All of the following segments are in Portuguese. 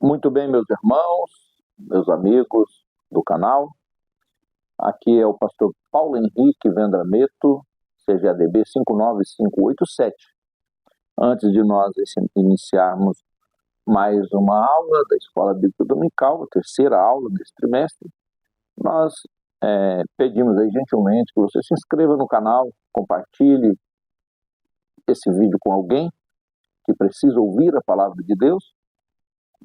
Muito bem, meus irmãos, meus amigos do canal. Aqui é o pastor Paulo Henrique Vendrameto, CGADB 59587. Antes de nós iniciarmos mais uma aula da Escola Bíblica Dominical, a terceira aula desse trimestre, nós pedimos aí gentilmente que você se inscreva no canal, compartilhe esse vídeo com alguém que precisa ouvir a palavra de Deus.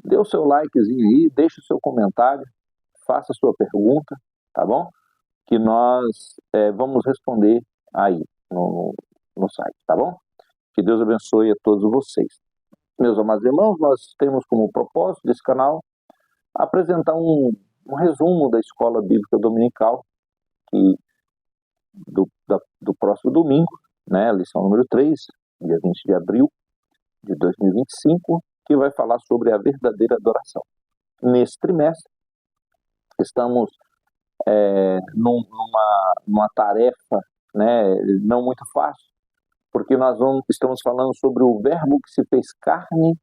Dê o seu likezinho aí, deixe o seu comentário, faça a sua pergunta, tá bom? Que nós vamos responder aí no site, tá bom? Que Deus abençoe a todos vocês. Meus amados irmãos, nós temos como propósito desse canal apresentar um resumo da Escola Bíblica Dominical do próximo domingo, né? Lição número 3, dia 20 de abril de 2025, que vai falar sobre a verdadeira adoração. Nesse trimestre, estamos numa tarefa, né, não muito fácil, porque nós estamos falando sobre o Verbo que se fez carne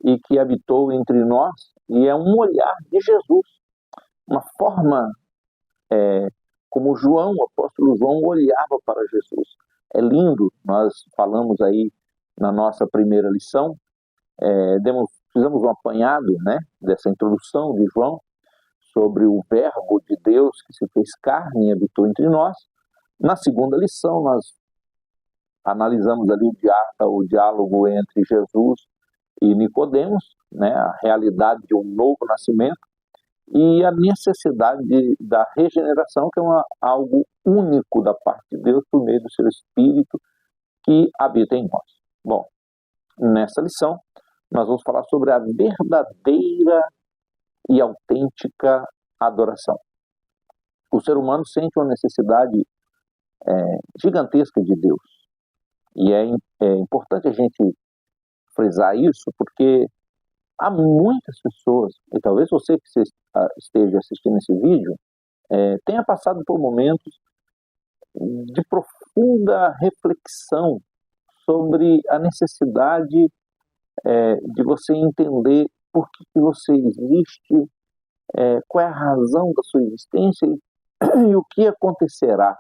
e que habitou entre nós, e é um olhar de Jesus, uma forma como João, o apóstolo João, olhava para Jesus. É lindo, nós falamos aí na nossa primeira lição, fizemos um apanhado, né, dessa introdução de João sobre o Verbo de Deus que se fez carne e habitou entre nós. Na segunda lição, nós analisamos ali o diálogo entre Jesus e Nicodemos, né, a realidade de um novo nascimento e a necessidade da regeneração, que é algo único da parte de Deus por meio do seu Espírito que habita em nós. Bom, nessa lição, nós vamos falar sobre a verdadeira e autêntica adoração. O ser humano sente uma necessidade gigantesca de Deus. E é importante a gente frisar isso, porque há muitas pessoas, e talvez você que esteja assistindo esse vídeo, tenha passado por momentos de profunda reflexão sobre a necessidade de você entender por que você existe, qual é a razão da sua existência e o que acontecerá.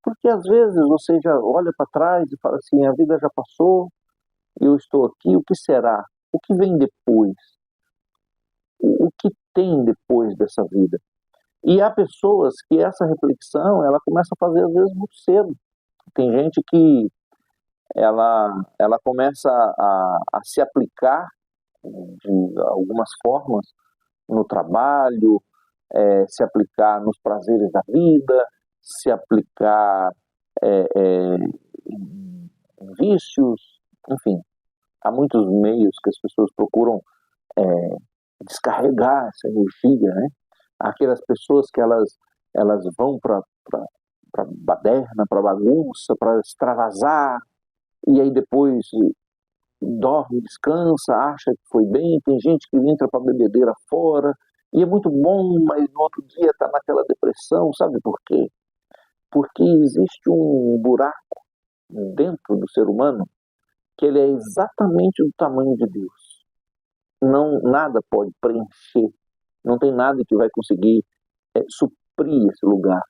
Porque às vezes você já olha para trás e fala assim, a vida já passou, eu estou aqui, o que será? O que vem depois? O que tem depois dessa vida? E há pessoas que essa reflexão, ela começa a fazer às vezes muito cedo. Tem gente que ela começa a se aplicar de algumas formas no trabalho, se aplicar nos prazeres da vida, se aplicar em vícios, enfim. Há muitos meios que as pessoas procuram descarregar essa energia, né? Aquelas pessoas que elas vão para baderna, para bagunça, para extravasar, e aí depois dorme, descansa, acha que foi bem. Tem gente que entra para bebedeira fora, e é muito bom, mas no outro dia está naquela depressão. Sabe por quê? Porque existe um buraco dentro do ser humano que ele é exatamente do tamanho de Deus. Nada pode preencher, não tem nada que vai conseguir suprir esse lugar,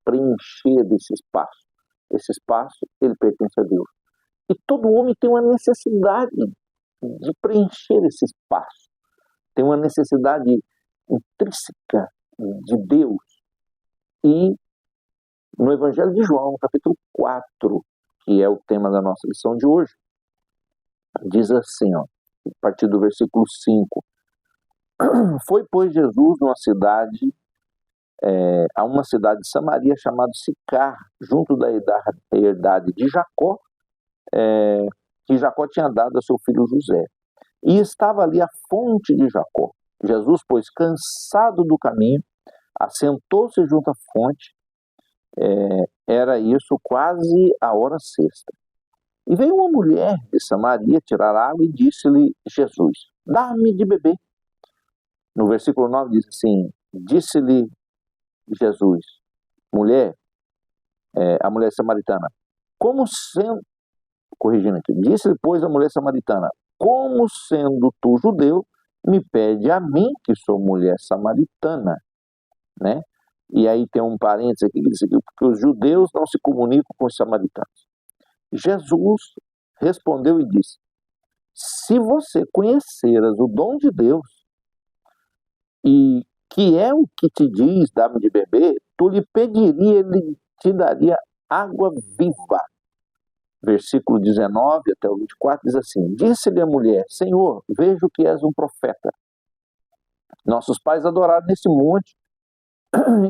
preencher desse espaço. Esse espaço, ele pertence a Deus. E todo homem tem uma necessidade de preencher esse espaço. Tem uma necessidade intrínseca de Deus. E no Evangelho de João, capítulo 4, que é o tema da nossa lição de hoje, diz assim, a partir do versículo 5. Foi, pois, Jesus a uma cidade de Samaria chamada Sicar, junto da herdade de Jacó, que Jacó tinha dado a seu filho José. E estava ali a fonte de Jacó. Jesus, pois, cansado do caminho, assentou-se junto à fonte. Era isso quase a hora sexta. E veio uma mulher de Samaria tirar água e disse-lhe Jesus, dá-me de beber. No versículo 9 diz assim, disse-lhe Jesus, mulher, a mulher samaritana, como sendo, corrigindo aqui, disse-lhe, pois, a mulher samaritana, como sendo tu judeu, me pede a mim, que sou mulher samaritana, né? E aí tem um parênteses aqui que diz que porque os judeus não se comunicam com os samaritanos. Jesus respondeu e disse: se você conheceras o dom de Deus e que é o que te diz, dá-me de beber, tu lhe pediria, ele te daria água viva. Versículo 19 até o 24 diz assim: disse-lhe a mulher: Senhor, vejo que és um profeta. Nossos pais adoraram nesse monte,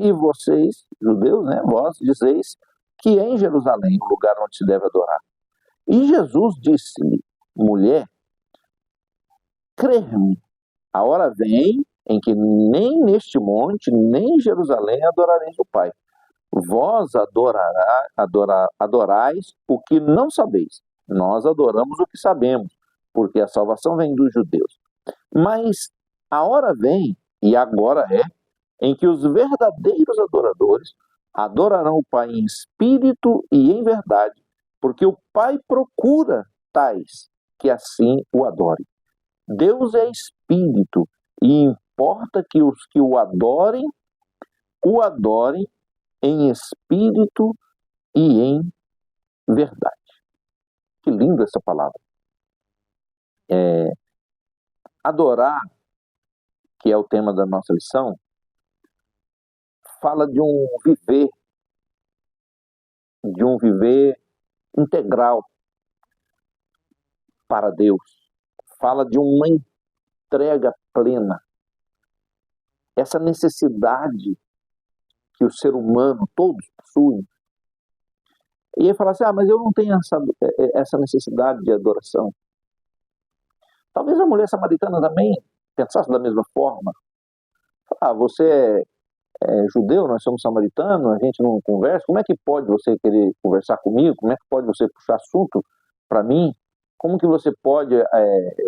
e vocês, judeus, né, vós dizeis que é em Jerusalém o lugar onde se deve adorar. E Jesus disse-lhe: mulher, crê-me, a hora vem em que nem neste monte, nem em Jerusalém adorareis o Pai. Vós adorais o que não sabeis. Nós adoramos o que sabemos, porque a salvação vem dos judeus. Mas a hora vem, e agora é, em que os verdadeiros adoradores adorarão o Pai em espírito e em verdade, porque o Pai procura tais que assim o adorem. Deus é espírito, e importa que os que o adorem em espírito e em verdade. Que linda essa palavra. Adorar, que é o tema da nossa lição, fala de um viver integral para Deus. Fala de uma entrega plena. Essa necessidade que o ser humano, todos possuem. E ele fala assim: mas eu não tenho essa necessidade de adoração. Talvez a mulher samaritana também pensasse da mesma forma. Você é judeu, nós somos samaritanos, a gente não conversa, como é que pode você querer conversar comigo? Como é que pode você puxar assunto para mim? Como que você pode,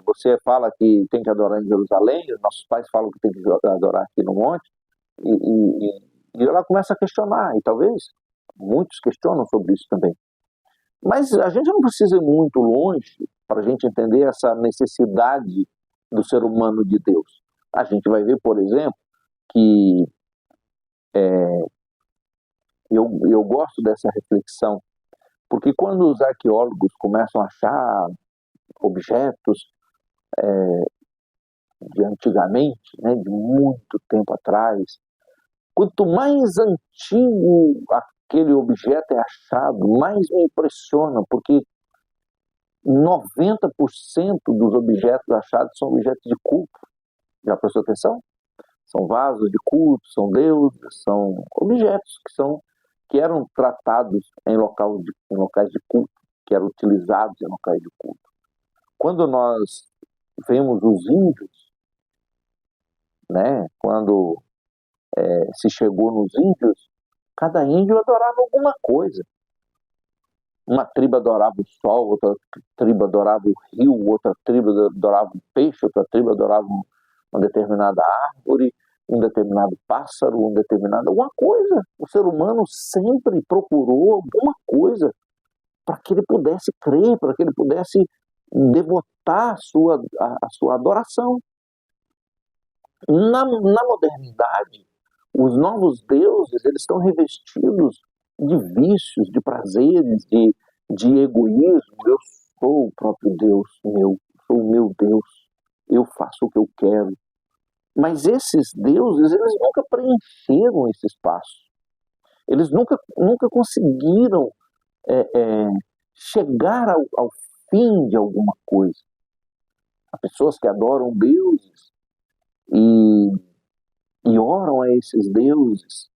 você fala que tem que adorar em Jerusalém, nossos pais falam que tem que adorar aqui no monte, e ela começa a questionar, e talvez muitos questionam sobre isso também. Mas a gente não precisa ir muito longe para a gente entender essa necessidade do ser humano de Deus. A gente vai ver, por exemplo, que eu gosto dessa reflexão, porque quando os arqueólogos começam a achar objetos de antigamente, né, de muito tempo atrás, quanto mais antigo aquele objeto é achado, mais me impressiona, porque 90% dos objetos achados são objetos de culto. Já prestou atenção? São vasos de culto, são deuses, são objetos que eram tratados em locais de culto, que eram utilizados em locais de culto. Quando nós vemos os índios, né, quando se chegou nos índios, cada índio adorava alguma coisa. Uma tribo adorava o sol, outra tribo adorava o rio, outra tribo adorava o peixe, outra tribo adorava uma determinada árvore, um determinado pássaro, alguma coisa. O ser humano sempre procurou alguma coisa para que ele pudesse crer, para que ele pudesse devotar a sua adoração. Na modernidade, os novos deuses, eles estão revestidos de vícios, de prazeres, de egoísmo. Eu sou o próprio Deus sou o meu Deus, eu faço o que eu quero. Mas esses deuses, eles nunca preencheram esse espaço. Eles nunca conseguiram chegar ao fim de alguma coisa. Há pessoas que adoram deuses e oram a esses deuses,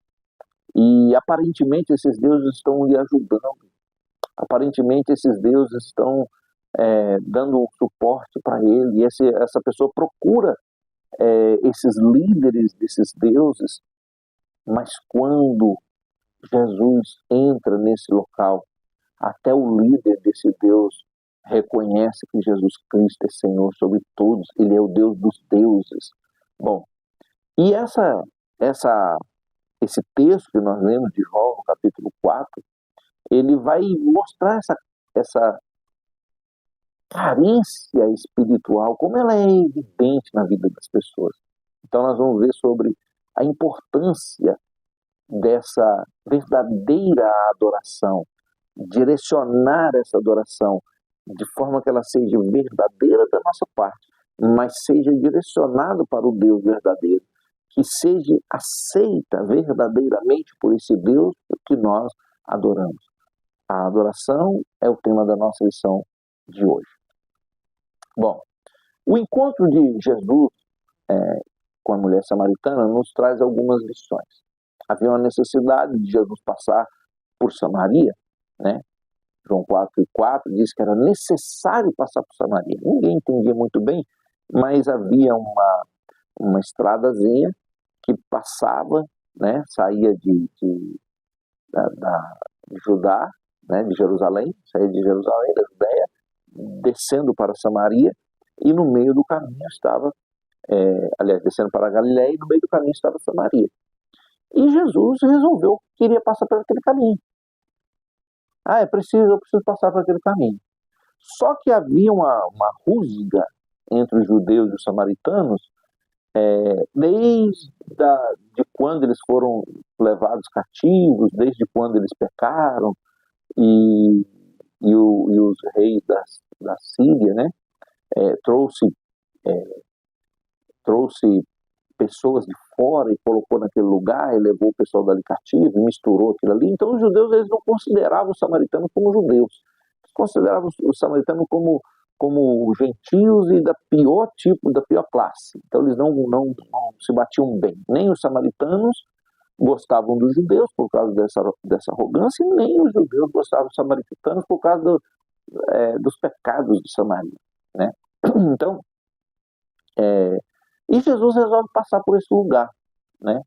e aparentemente esses deuses estão lhe ajudando. Aparentemente esses deuses estão dando um suporte para ele, e essa pessoa procura esses líderes desses deuses, mas quando Jesus entra nesse local, até o líder desse Deus reconhece que Jesus Cristo é Senhor sobre todos, Ele é o Deus dos deuses. Bom, e esse texto que nós lemos de João, no capítulo 4, ele vai mostrar carência espiritual, como ela é evidente na vida das pessoas. Então nós vamos ver sobre a importância dessa verdadeira adoração, direcionar essa adoração de forma que ela seja verdadeira da nossa parte, mas seja direcionado para o Deus verdadeiro, que seja aceita verdadeiramente por esse Deus que nós adoramos. A adoração é o tema da nossa lição de hoje. Bom, o encontro de Jesus com a mulher samaritana nos traz algumas lições. Havia uma necessidade de Jesus passar por Samaria, né? João 4,4 diz que era necessário passar por Samaria. Ninguém entendia muito bem, mas havia uma estradazinha que passava, né? Saía de Judá, né? De Jerusalém, saía de Jerusalém, da Judéia, descendo para Samaria, e no meio do caminho estava, descendo para a Galiléia, e no meio do caminho estava Samaria. E Jesus resolveu que iria passar por aquele caminho. Eu preciso passar por aquele caminho. Só que havia uma rusga entre os judeus e os samaritanos, desde de quando eles foram levados cativos, desde quando eles pecaram, e os reis da Síria, né, trouxe pessoas de fora e colocou naquele lugar, e levou o pessoal dali cativo, e misturou aquilo ali. Então os judeus, eles não consideravam os samaritanos como judeus, eles consideravam os samaritanos como gentios e da pior classe. Então eles não se batiam bem. Nem os samaritanos gostavam dos judeus por causa dessa arrogância, e nem os judeus gostavam dos samaritanos por causa dos pecados de Samaria, né? Então, e Jesus resolve passar por esse lugar, né?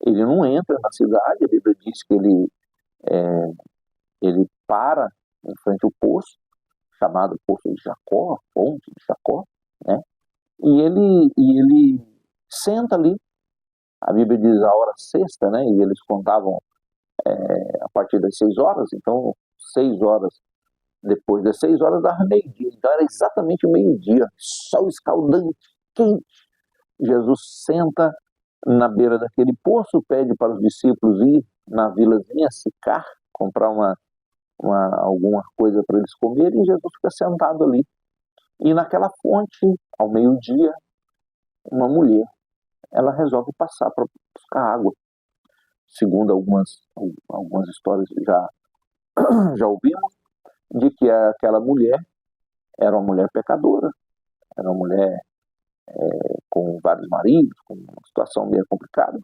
Ele não entra na cidade, a Bíblia diz que ele para em frente ao poço, chamado Poço de Jacó, Fonte de Jacó, né? E ele senta ali. A Bíblia diz a hora sexta, né? E eles contavam a partir das 6 horas, então 6 horas, depois das 6 horas dava meio-dia, então era exatamente o meio-dia, sol escaldante, quente. Jesus senta na beira daquele poço, pede para os discípulos ir na vilazinha Sicar, comprar alguma coisa para eles comerem, e Jesus fica sentado ali. E naquela fonte, ao meio-dia, uma mulher, ela resolve passar para buscar água. Segundo algumas histórias já ouvimos, de que aquela mulher era uma mulher pecadora, era uma mulher com vários maridos, com uma situação meio complicada,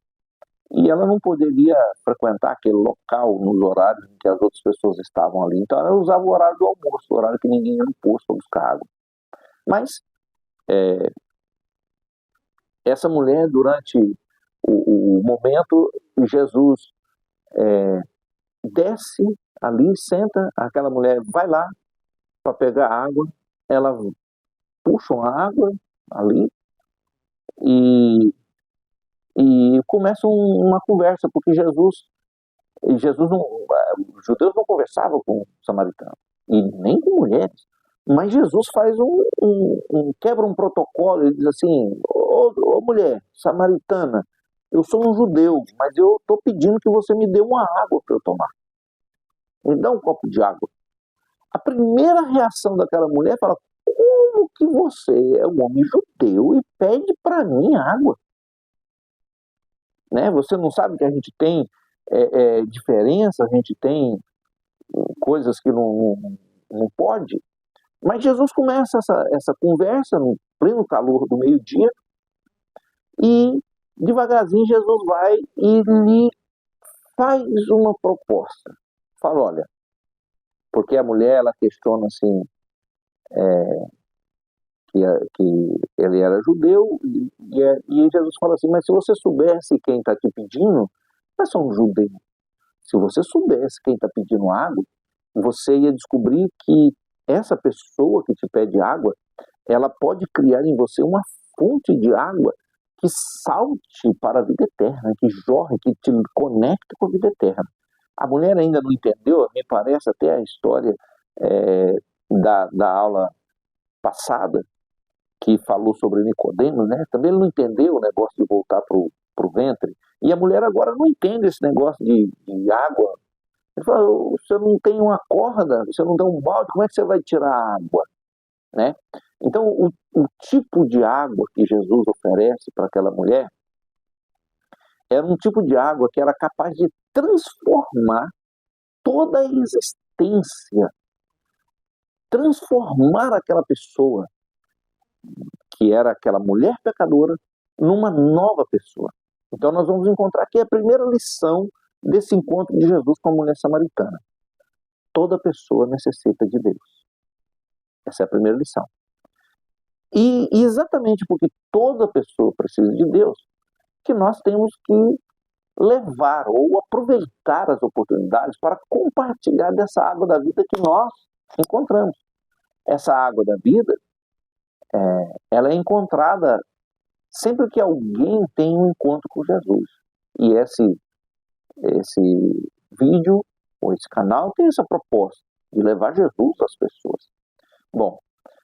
e ela não poderia frequentar aquele local nos horários em que as outras pessoas estavam ali. Então ela usava o horário do almoço, o horário que ninguém ia no posto para buscar água. Mas essa mulher, durante o momento, Jesus desce ali, senta, aquela mulher vai lá para pegar água, ela puxa uma água ali e começa uma conversa, porque Jesus não, os judeus não conversavam com samaritanos, e nem com mulheres, mas Jesus faz quebra um protocolo. Ele diz assim: ô mulher samaritana, eu sou um judeu, mas eu estou pedindo que você me dê uma água para eu tomar, me dá um copo de água. A primeira reação daquela mulher fala: como que você é um homem judeu e pede para mim água? Né? Você não sabe que a gente tem diferença, a gente tem coisas que não pode? Mas Jesus começa essa conversa no pleno calor do meio-dia, e devagarzinho Jesus vai e lhe faz uma proposta. Fala: olha, porque a mulher, ela questiona assim, que ele era judeu, e Jesus fala assim: mas se você soubesse quem está te pedindo, não é só um judeu. Se você soubesse quem está pedindo água, você ia descobrir que essa pessoa que te pede água, ela pode criar em você uma fonte de água que salte para a vida eterna, que jorre, que te conecte com a vida eterna. A mulher ainda não entendeu, me parece, até a história da aula passada, que falou sobre Nicodemos, né? Também ele não entendeu o negócio de voltar para o ventre. E a mulher agora não entende esse negócio de água. Ele fala, você não tem uma corda, você não tem um balde, como é que você vai tirar a água? Né? Então, o tipo de água que Jesus oferece para aquela mulher era um tipo de água que era capaz de transformar toda a existência, transformar aquela pessoa, que era aquela mulher pecadora, numa nova pessoa. Então nós vamos encontrar aqui a primeira lição desse encontro de Jesus com a mulher samaritana. Toda pessoa necessita de Deus. Essa é a primeira lição. E exatamente porque toda pessoa precisa de Deus, que nós temos que levar ou aproveitar as oportunidades para compartilhar dessa água da vida que nós encontramos. Essa água da vida, ela é encontrada sempre que alguém tem um encontro com Jesus. E esse vídeo, ou esse canal, tem essa proposta de levar Jesus às pessoas. Bom,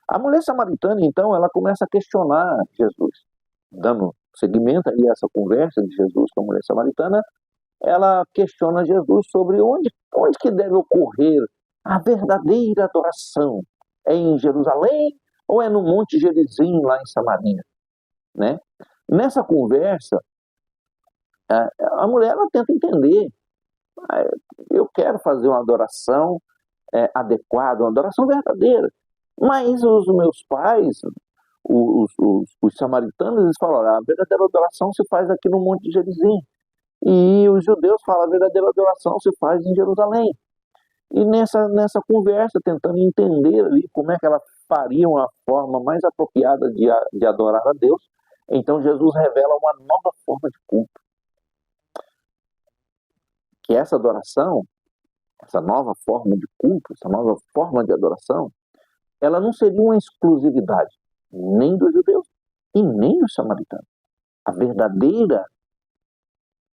a mulher samaritana, então, ela começa a questionar Jesus, dando seguimento aí a essa conversa de Jesus com a mulher samaritana. Ela questiona Jesus sobre onde que deve ocorrer a verdadeira adoração. É em Jerusalém ou é no Monte Gerizim, lá em Samaria? Né? Nessa conversa, a mulher ela tenta entender. Eu quero fazer uma adoração adequada, uma adoração verdadeira. Mas os meus pais, os samaritanos, eles falam, a verdadeira adoração se faz aqui no Monte Gerizim. E os judeus falam, a verdadeira adoração se faz em Jerusalém. E nessa conversa, tentando entender ali como é que ela faria uma forma mais apropriada de adorar a Deus, então Jesus revela uma nova forma de culto. Que essa adoração, essa nova forma de culto, essa nova forma de adoração, ela não seria uma exclusividade nem dos judeus e nem dos samaritanos. A verdadeira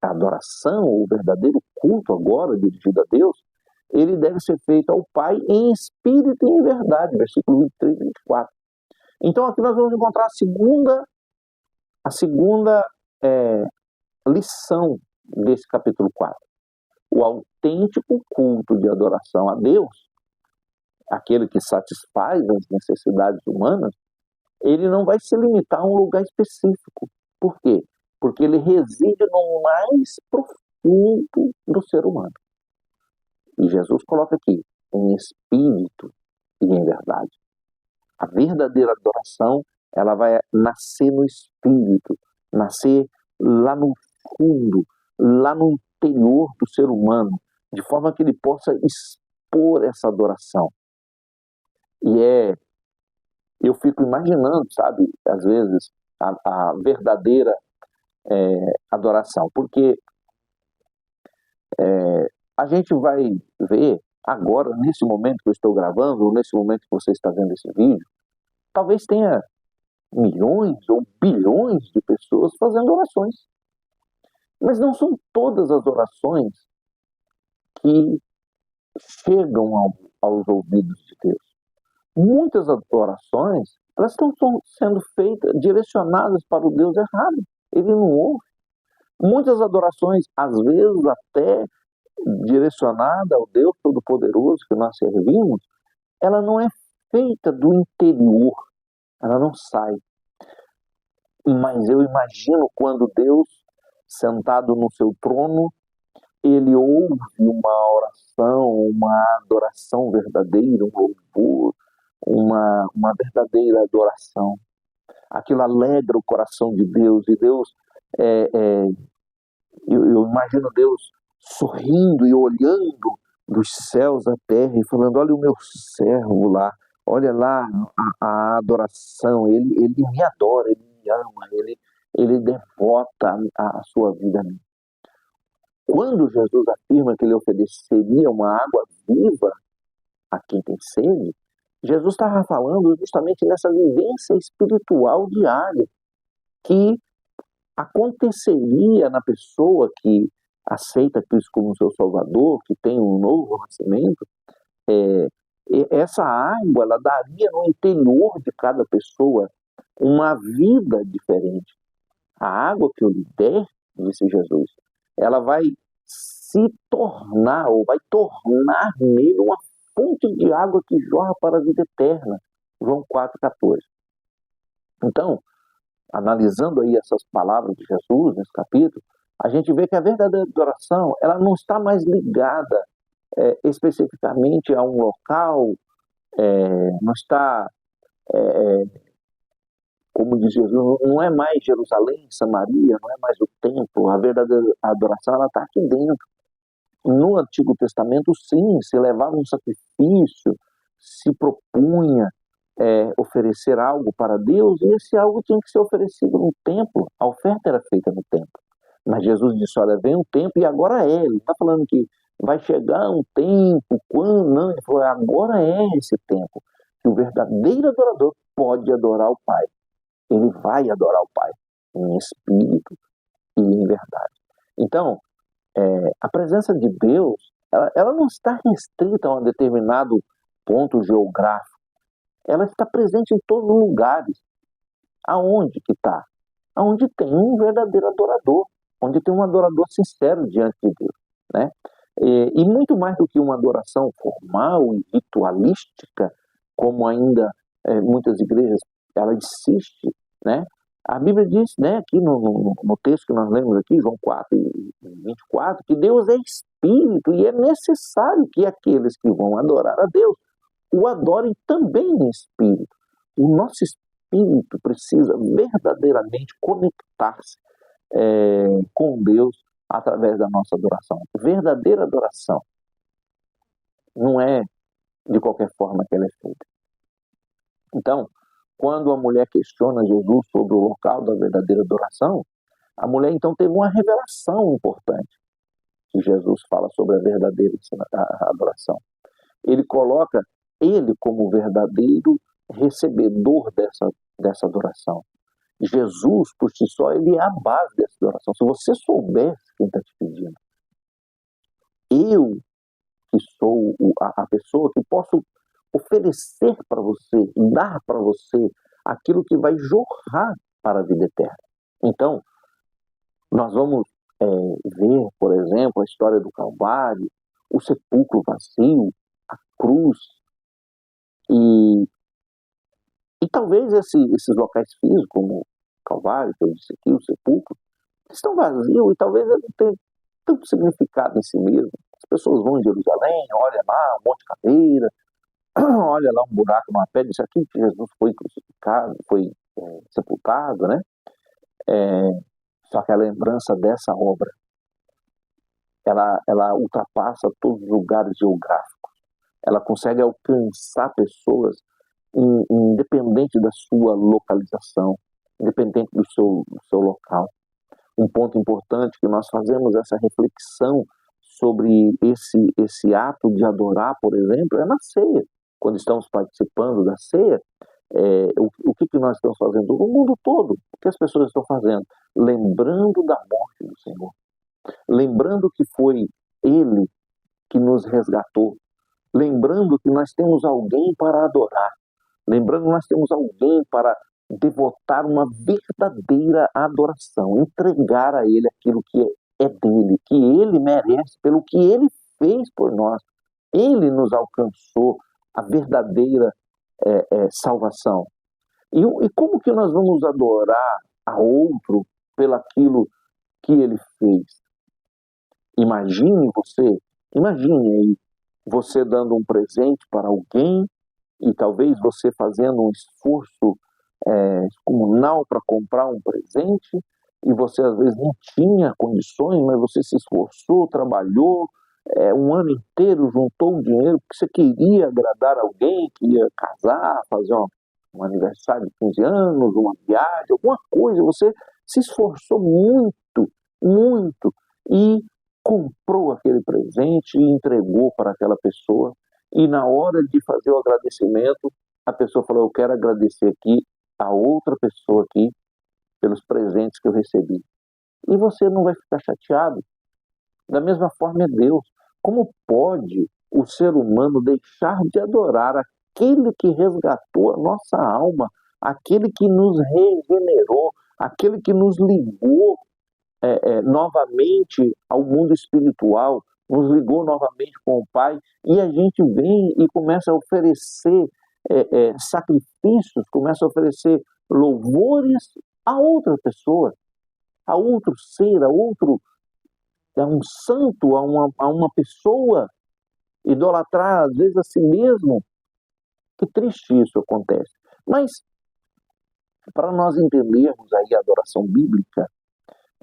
adoração, o verdadeiro culto agora dirigido a Deus, ele deve ser feito ao Pai em espírito e em verdade, versículo 23 e 24. Então aqui nós vamos encontrar a segunda lição desse capítulo 4. O autêntico culto de adoração a Deus, aquele que satisfaz as necessidades humanas, ele não vai se limitar a um lugar específico. Por quê? Porque ele reside no mais profundo do ser humano. E Jesus coloca aqui, em espírito e em verdade. A verdadeira adoração, ela vai nascer no espírito, nascer lá no fundo, lá no interior do ser humano, de forma que ele possa expor essa adoração. E eu fico imaginando, sabe, às vezes, a verdadeira adoração, porque a gente vai ver agora, nesse momento que eu estou gravando, ou nesse momento que você está vendo esse vídeo, talvez tenha milhões ou bilhões de pessoas fazendo orações. Mas não são todas as orações que chegam aos ouvidos de Deus. Muitas orações, elas estão sendo feitas, direcionadas para o Deus errado. Ele não ouve. Muitas adorações, às vezes até direcionada ao Deus Todo-Poderoso que nós servimos, ela não é feita do interior, ela não sai. Mas eu imagino quando Deus, sentado no seu trono, ele ouve uma oração, uma adoração verdadeira, um louvor, uma verdadeira adoração. Aquilo alegra o coração de Deus, e Deus, eu imagino Deus sorrindo e olhando dos céus à terra e falando, olha o meu servo lá, olha lá a adoração, ele me adora, ele me ama, ele devota a sua vida a mim. Quando Jesus afirma que ele ofereceria uma água viva a quem tem sede, Jesus estava falando justamente nessa vivência espiritual diária que aconteceria na pessoa que aceita Cristo como seu Salvador, que tem um novo nascimento, essa água, ela daria no interior de cada pessoa uma vida diferente. A água que eu lhe der, disse Jesus, ela vai se tornar, ou vai tornar nele uma fonte de água que jorra para a vida eterna. João 4,14. Então, analisando aí essas palavras de Jesus nesse capítulo, a gente vê que a verdadeira adoração, ela não está mais ligada especificamente a um local, não está, como diz Jesus, não é mais Jerusalém, Samaria, não é mais o templo. A verdadeira adoração, ela está aqui dentro. No Antigo Testamento, sim, se levava um sacrifício, se propunha oferecer algo para Deus, e esse algo tinha que ser oferecido no templo. A oferta era feita no templo. Mas Jesus disse, olha, vem um tempo e agora é. Ele está falando que vai chegar um tempo, quando não, ele falou, agora é esse tempo, que o verdadeiro adorador pode adorar o Pai. Ele vai adorar o Pai, em espírito e em verdade. Então, a presença de Deus, ela não está restrita a um determinado ponto geográfico. Ela está presente em todos os lugares. Aonde que está? Aonde tem um verdadeiro adorador, onde tem um adorador sincero diante de Deus, né? E muito mais do que uma adoração formal e ritualística, como ainda muitas igrejas ela insiste, né? A Bíblia diz, né, aqui no texto que nós lemos aqui, João 4:24, que Deus é espírito e é necessário que aqueles que vão adorar a Deus o adorem também em espírito. O nosso espírito precisa verdadeiramente conectar-se com Deus através da nossa adoração. Verdadeira adoração não é de qualquer forma que ela é feita. Então, quando a mulher questiona Jesus sobre o local da verdadeira adoração, a mulher então teve uma revelação importante que Jesus fala sobre a verdadeira adoração. Ele coloca ele como verdadeiro recebedor dessa adoração. Jesus, por si só, ele é a base dessa adoração. Se você soubesse quem está te pedindo, eu que sou a pessoa que posso oferecer para você, dar para você aquilo que vai jorrar para a vida eterna. Então, nós vamos ver, por exemplo, a história do Calvário, o sepulcro vazio, a cruz, e talvez esses locais físicos, como o Calvário, que eu disse aqui, o sepulcro, estão vazios e talvez não tenham tanto significado em si mesmo. As pessoas vão em Jerusalém, olham lá, um monte de cadeira, olha lá um buraco numa pedra, isso aqui que Jesus foi crucificado, foi sepultado, né? Só que a lembrança dessa obra, ela ultrapassa todos os lugares geográficos. Ela consegue alcançar pessoas independente da sua localização, independente do seu local. Um ponto importante que nós fazemos essa reflexão sobre esse ato de adorar, por exemplo, é na ceia. Quando estamos participando da ceia, o que nós estamos fazendo? O mundo todo, o que as pessoas estão fazendo? Lembrando da morte do Senhor. Lembrando que foi Ele que nos resgatou. Lembrando que nós temos alguém para adorar. Lembrando que nós temos alguém para devotar uma verdadeira adoração. Entregar a Ele aquilo que é dele, que Ele merece, pelo que Ele fez por nós. Ele nos alcançou a verdadeira salvação. E como que nós vamos adorar a outro pelaquilo que Ele fez? Imagine aí, você dando um presente para alguém e talvez você fazendo um esforço comunal para comprar um presente e você às vezes não tinha condições, mas você se esforçou, trabalhou um ano inteiro, juntou um dinheiro porque você queria agradar alguém que ia casar, fazer um aniversário de 15 anos, uma viagem, alguma coisa. Você se esforçou muito, muito e comprou aquele presente e entregou para aquela pessoa. E na hora de fazer o agradecimento, a pessoa falou, eu quero agradecer aqui a outra pessoa aqui pelos presentes que eu recebi. E você não vai ficar chateado. Da mesma forma é Deus. Como pode o ser humano deixar de adorar aquele que resgatou a nossa alma, aquele que nos regenerou, aquele que nos ligou novamente ao mundo espiritual, nos ligou novamente com o Pai, e a gente vem e começa a oferecer sacrifícios, começa a oferecer louvores a outra pessoa, a outro ser, a um santo, a uma pessoa, idolatrar às vezes a si mesmo. Que triste isso acontece. Mas, para nós entendermos aí a adoração bíblica,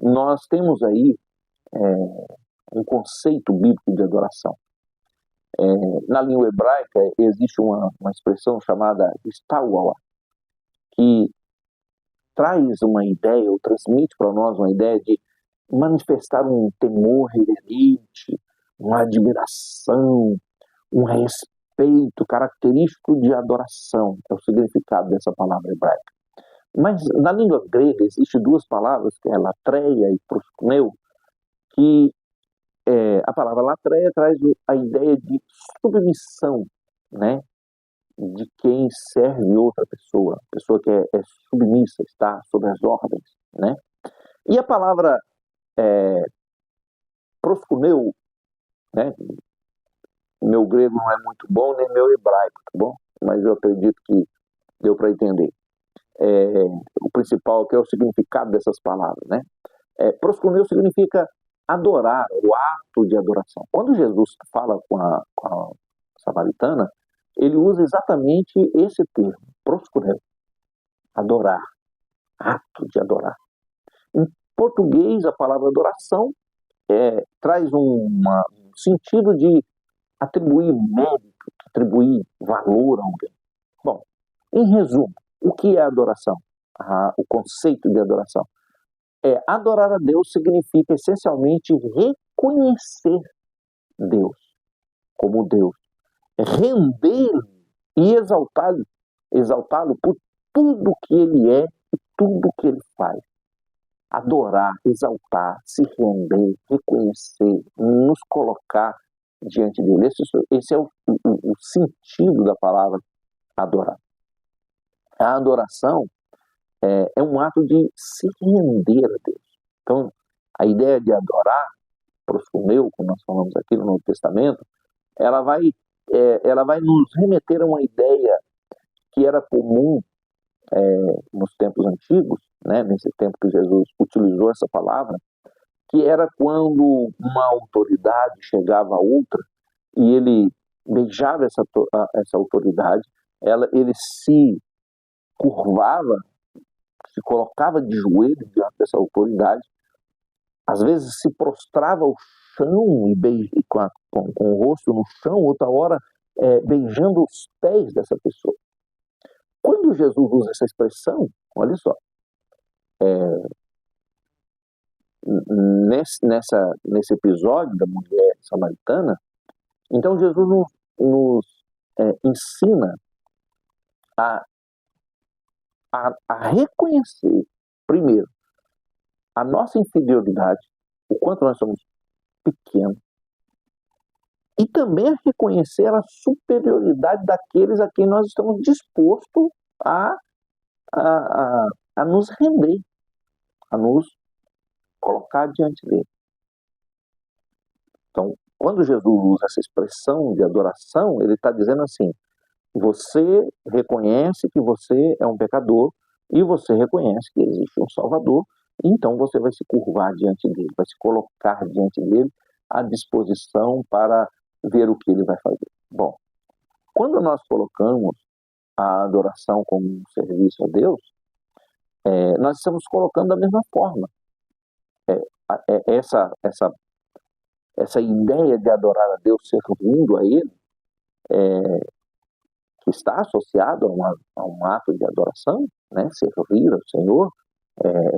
nós temos aí um conceito bíblico de adoração. Na língua hebraica existe uma expressão chamada stawa, que traz uma ideia, ou transmite para nós uma ideia de manifestar um temor reverente, uma admiração, um respeito característico de adoração. É o significado dessa palavra hebraica. Mas na língua grega existem duas palavras, que é latreia e proskuneo, que a palavra latreia traz a ideia de submissão, né? De quem serve outra pessoa, pessoa que é submissa, está sob as ordens, né? E a palavra proskuneo, né? Meu grego não é muito bom, nem meu hebraico, tá bom? Mas eu acredito que deu para entender. O principal, que é o significado dessas palavras, né? Proskuneo significa adorar, o ato de adoração. Quando Jesus fala com a samaritana, ele usa exatamente esse termo, proskuneo, adorar, ato de adorar. Em português, a palavra adoração traz um sentido de atribuir mérito, atribuir valor a alguém. Bom, em resumo, o que é adoração? O conceito de adoração. Adorar a Deus significa essencialmente reconhecer Deus como Deus, render-lhe e exaltá-lo por tudo que ele é e tudo que ele faz. Adorar, exaltar, se render, reconhecer, nos colocar diante dele. Esse é o sentido da palavra adorar. A adoração é um ato de se render a Deus. Então, a ideia de adorar, proskuneo, como nós falamos aqui no Novo Testamento, ela vai nos remeter a uma ideia que era comum nos tempos antigos, né, nesse tempo que Jesus utilizou essa palavra, que era quando uma autoridade chegava a outra e ele beijava essa autoridade, ele se curvava, se colocava de joelho diante dessa autoridade, às vezes se prostrava ao chão e com o rosto no chão, outra hora beijando os pés dessa pessoa. Quando Jesus usa essa expressão, olha só, nesse episódio da mulher samaritana, então Jesus nos ensina a reconhecer, primeiro, a nossa inferioridade, o quanto nós somos pequenos, e também a reconhecer a superioridade daqueles a quem nós estamos dispostos a nos render, a nos colocar diante dele. Então, quando Jesus usa essa expressão de adoração, ele está dizendo assim: você reconhece que você é um pecador e você reconhece que existe um Salvador, então você vai se curvar diante dele, vai se colocar diante dele à disposição para ver o que ele vai fazer. Bom, quando nós colocamos a adoração como um serviço a Deus, nós estamos colocando da mesma forma. Essa ideia de adorar a Deus servindo a Ele, que está associado a um ato de adoração, né? Servir ao Senhor,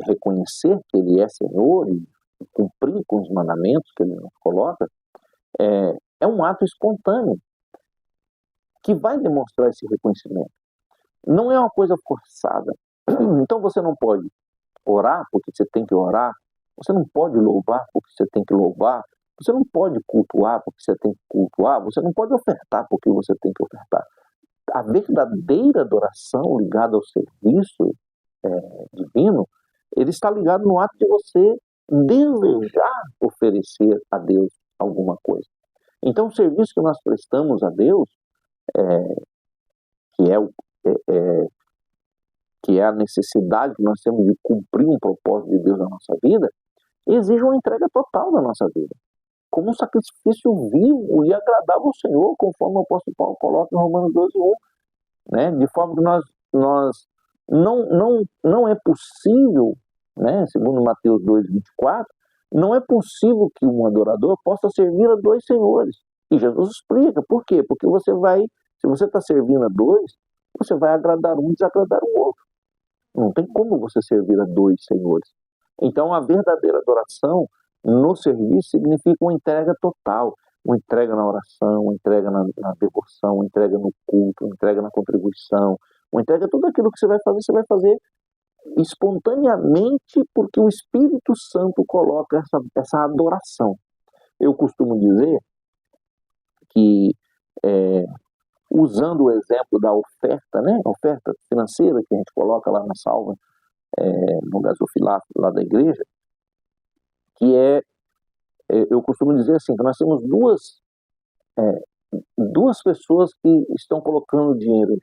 reconhecer que Ele é Senhor e cumprir com os mandamentos que Ele nos coloca, é um ato espontâneo que vai demonstrar esse reconhecimento. Não é uma coisa forçada. Então você não pode orar porque você tem que orar, você não pode louvar porque você tem que louvar, Você não pode cultuar porque você tem que cultuar, você não pode ofertar porque você tem que ofertar. A verdadeira adoração ligada ao serviço divino, ele está ligado no ato de você desejar oferecer a Deus alguma coisa. Então, o serviço que nós prestamos a Deus, que é a necessidade que nós temos de cumprir um propósito de Deus na nossa vida, exige uma entrega total da nossa vida, como um sacrifício vivo e agradável ao Senhor, conforme o apóstolo Paulo coloca em Romanos 12:1, né? De forma que nós não é possível, né? Segundo Mateus 2:24, não é possível que um adorador possa servir a dois senhores. E Jesus explica por quê? Porque se você está servindo a dois, você vai agradar um e desagradar o outro. Não tem como você servir a dois senhores. Então, a verdadeira adoração no serviço significa uma entrega total, uma entrega na oração, uma entrega na devoção, uma entrega no culto, uma entrega na contribuição, uma entrega tudo aquilo que você vai fazer espontaneamente, porque o Espírito Santo coloca essa adoração. Eu costumo dizer que, usando o exemplo da oferta, né, a oferta financeira que a gente coloca lá na salva, no gasofilácio lá da igreja, que eu costumo dizer assim, que nós temos duas pessoas que estão colocando dinheiro.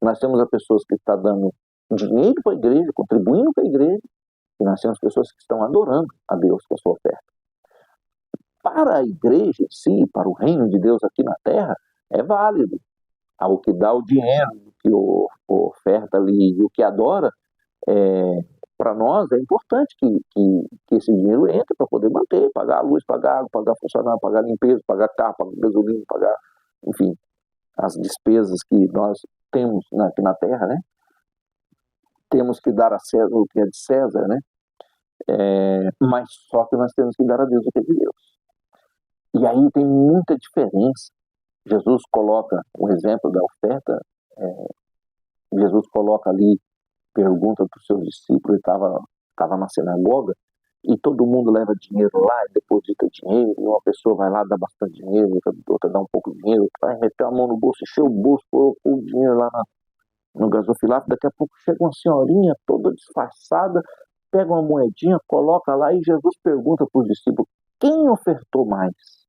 Nós temos as pessoas que estão dando dinheiro para a igreja, contribuindo para a igreja, e nós temos pessoas que estão adorando a Deus com a sua oferta. Para a igreja em si, para o reino de Deus aqui na terra, é válido. O que dá o dinheiro, o que oferta ali e o que adora, para nós é importante que esse dinheiro entre para poder manter, pagar a luz, pagar a água, pagar funcionário, pagar a limpeza, pagar carro, pagar gasolina, pagar, enfim, as despesas que nós temos aqui na terra, né? Temos que dar a César o que é de César, né? Mas só que nós temos que dar a Deus o que é de Deus. E aí tem muita diferença. Jesus coloca um exemplo da oferta, Jesus coloca ali, pergunta para os seus discípulos, ele estava na sinagoga, e todo mundo leva dinheiro lá e deposita dinheiro, e uma pessoa vai lá, dá bastante dinheiro, outra dá um pouco de dinheiro, outra vai meter a mão no bolso, encher o bolso, pôr o dinheiro lá no gasofilácio, daqui a pouco chega uma senhorinha toda disfarçada, pega uma moedinha, coloca lá, e Jesus pergunta para os discípulos, quem ofertou mais?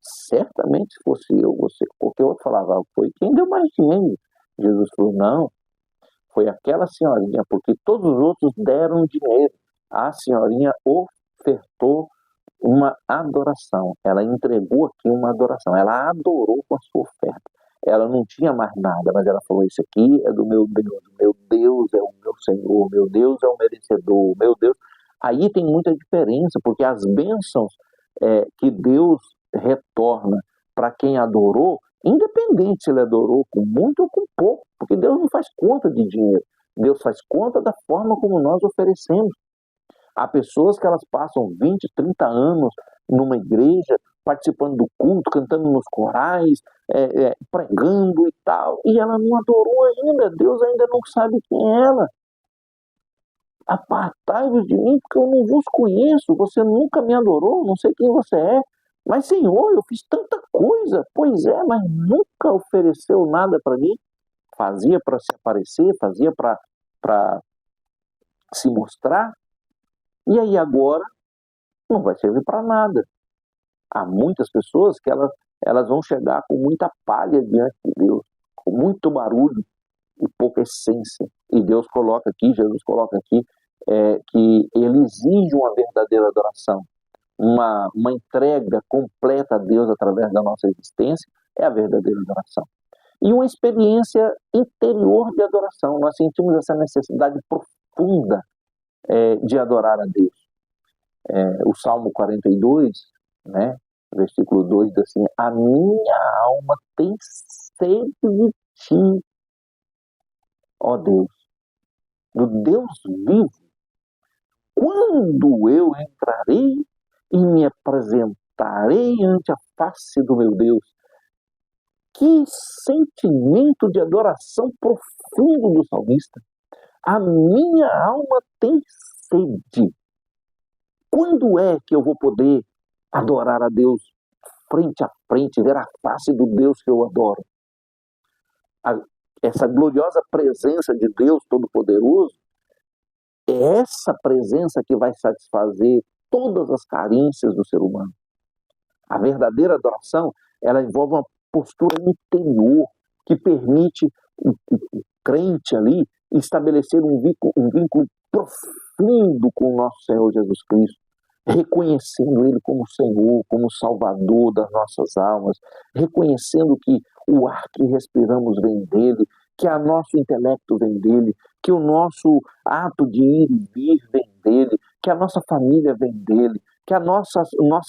Certamente se fosse eu, você, qualquer outro falava, foi quem deu mais dinheiro. Jesus falou, não, foi aquela senhorinha, porque todos os outros deram dinheiro. A senhorinha ofertou uma adoração. Ela entregou aqui uma adoração. Ela adorou com a sua oferta. Ela não tinha mais nada, mas ela falou, isso aqui é do meu Deus. Meu Deus é o meu Senhor. Meu Deus é o merecedor. Meu Deus. Aí tem muita diferença, porque as bênçãos que Deus retorna para quem adorou, independente se ele adorou com muito ou com pouco, porque Deus não faz conta de dinheiro, Deus faz conta da forma como nós oferecemos. Há pessoas que elas passam 20, 30 anos numa igreja, participando do culto, cantando nos corais, pregando e tal, e ela não adorou ainda, Deus ainda não sabe quem é ela. Apartai-vos de mim, porque eu não vos conheço, você nunca me adorou, não sei quem você é. Mas, Senhor, eu fiz tanta coisa. Pois é, mas nunca ofereceu nada para mim. Fazia para se aparecer, fazia para se mostrar. E aí agora não vai servir para nada. Há muitas pessoas que elas vão chegar com muita palha diante de Deus, com muito barulho e pouca essência. E Deus coloca aqui, Jesus coloca aqui, que ele exige uma verdadeira adoração. Uma entrega completa a Deus através da nossa existência é a verdadeira adoração. E uma experiência interior de adoração. Nós sentimos essa necessidade profunda de adorar a Deus. O Salmo 42, né, versículo 2, diz assim, a minha alma tem sede de ti, ó Deus, do Deus vivo. Quando eu entrarei e me apresentarei ante a face do meu Deus. Que sentimento de adoração profundo do salmista. A minha alma tem sede. Quando é que eu vou poder adorar a Deus frente a frente, ver a face do Deus que eu adoro. Essa gloriosa presença de Deus Todo-Poderoso é essa presença que vai satisfazer todas as carências do ser humano. A verdadeira adoração, ela envolve uma postura interior que permite o crente ali estabelecer um vínculo profundo com o nosso Senhor Jesus Cristo, reconhecendo Ele como Senhor, como Salvador das nossas almas, reconhecendo que o ar que respiramos vem dEle, que o nosso intelecto vem dEle, que o nosso ato de ir e vir vem dEle, que a nossa família vem dEle, que a nossa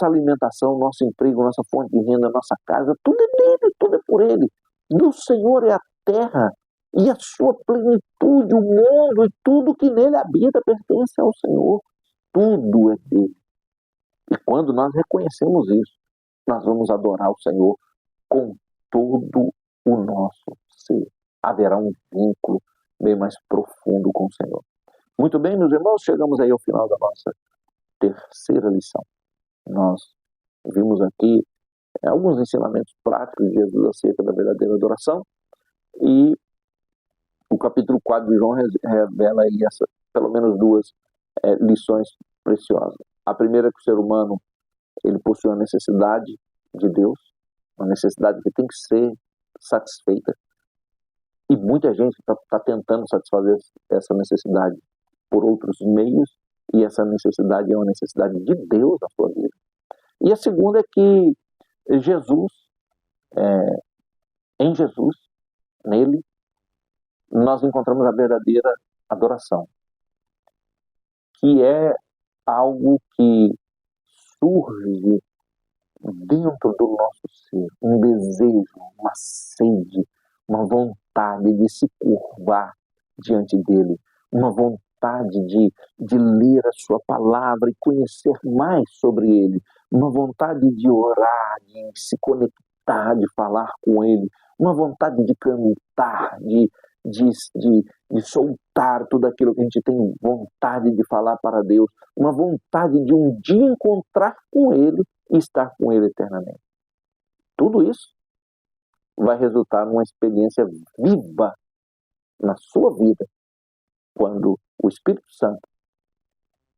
alimentação, nosso emprego, nossa fonte de renda, nossa casa, tudo é dEle, tudo é por Ele. Do Senhor é a terra e a sua plenitude, o mundo e tudo que nele habita pertence ao Senhor. Tudo é dele. E quando nós reconhecemos isso, nós vamos adorar o Senhor com todo o nosso ser. Haverá um vínculo bem mais profundo com o Senhor. Muito bem, meus irmãos, chegamos aí ao final da nossa terceira lição. Nós vimos aqui alguns ensinamentos práticos de Jesus acerca da verdadeira adoração e o capítulo 4 de João revela aí pelo menos duas lições preciosas. A primeira é que o ser humano ele possui uma necessidade de Deus, uma necessidade que tem que ser satisfeita. E muita gente está tentando satisfazer essa necessidade por outros meios, e essa necessidade é uma necessidade de Deus na sua vida. E a segunda é que em Jesus, nele, nós encontramos a verdadeira adoração, que é algo que surge dentro do nosso ser, um desejo, uma sede, uma vontade de se curvar diante dele, uma vontade de ler a sua palavra e conhecer mais sobre ele, uma vontade de orar, de se conectar, de falar com ele, uma vontade de cantar, de soltar tudo aquilo que a gente tem vontade de falar para Deus, uma vontade de um dia encontrar com Ele e estar com Ele eternamente. Tudo isso vai resultar numa experiência viva na sua vida, quando o Espírito Santo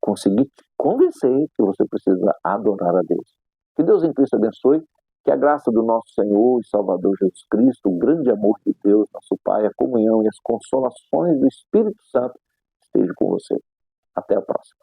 conseguir te convencer que você precisa adorar a Deus. Que Deus em Cristo abençoe. Que a graça do nosso Senhor e Salvador Jesus Cristo, o grande amor de Deus, nosso Pai, a comunhão e as consolações do Espírito Santo estejam com você. Até a próxima.